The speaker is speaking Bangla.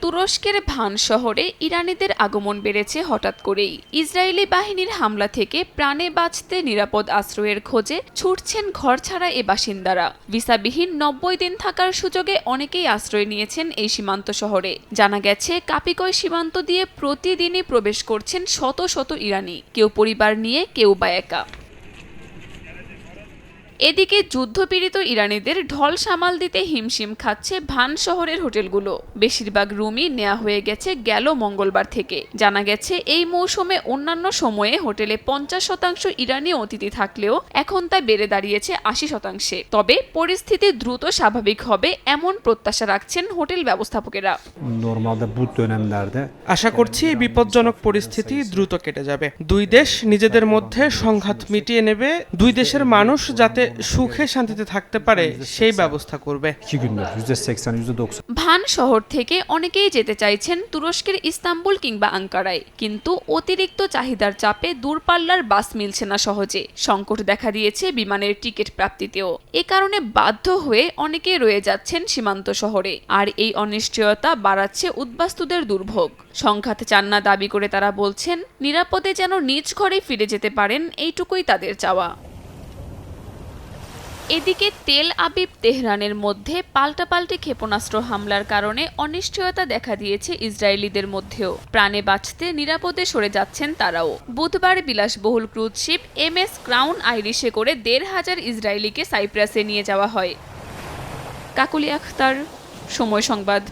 তুরস্কের ভান শহরে ইরানিদের আগমন বেড়েছে হঠাৎ করেই। ইসরায়েলি বাহিনীর হামলা থেকে প্রাণে বাঁচতে নিরাপদ আশ্রয়ের খোঁজে ছুটছেন ঘরছাড়া এ বাসিন্দারা। ভিসাবিহীন 90 দিন থাকার সুযোগে অনেকেই আশ্রয় নিয়েছেন এই সীমান্ত শহরে। জানা গেছে, কাপিকয় সীমান্ত দিয়ে প্রতিদিনই প্রবেশ করছেন শত শত ইরানি, কেউ পরিবার নিয়ে, কেউ বা একা। এদিকে যুদ্ধপীড়িত ইরানিদের ঢল সামাল দিতে হিমশিম খাচ্ছে ভান শহরের হোটেলগুলো। বেশিরভাগ রুমই নেওয়া হয়ে গেছে গেল মঙ্গলবার থেকে। জানা গেছে, এই মৌসুমে অন্যান্য সময়ে হোটেলে 50% ইরানি অতিথি থাকলেও এখন তা বেড়ে দাঁড়িয়েছে 80%। তবে পরিস্থিতি দ্রুত স্বাভাবিক হবে এমন প্রত্যাশা রাখছেন হোটেল ব্যবস্থাপকেরা। আশা করছি এই বিপজ্জনক পরিস্থিতি দ্রুত কেটে যাবে। দুই দেশ নিজেদের মধ্যে সংঘাত মিটিয়ে নেবে, দুই দেশের মানুষ যাতে সুখে শান্তিতে থাকতে পারে সেই ব্যবস্থা করবে। ভান শহর থেকে অনেকেই যেতে চাইছেন তুরস্কের ইস্তাম্বুল কিংবা আঙ্কারায়, কিন্তু অতিরিক্ত চাহিদার চাপে দূরপাল্লার বাস মিলছে না সহজে। সংকট দেখা দিয়েছে বিমানের টিকিট প্রাপ্তিতেও। এ কারণে বাধ্য হয়ে অনেকেই রয়ে যাচ্ছেন সীমান্ত শহরে। আর এই অনিশ্চয়তা বাড়াচ্ছে উদ্বাস্তুদের দুর্ভোগ। সংঘাত চান না দাবি করে তারা বলছেন, নিরাপদে যেন নিজ ঘরে ফিরে যেতে পারেন, এইটুকুই তাদের চাওয়া। এদিকে তেল আবিব তেহরানের মধ্যে পাল্টাপাল্টি ক্ষেপণাস্ত্র হামলার কারণে অনিশ্চয়তা দেখা দিয়েছে ইসরায়েলিদের মধ্যেও। প্রাণে বাঁচতে নিরাপদে সরে যাচ্ছেন তারাও। বুধবার বিলাসবহুল ক্রুজ শিপ MS ক্রাউন আইরিশে করে 1,500 ইসরায়েলিকে সাইপ্রাসে নিয়ে যাওয়া হয়। কাকলি আখতার, সময় সংবাদ।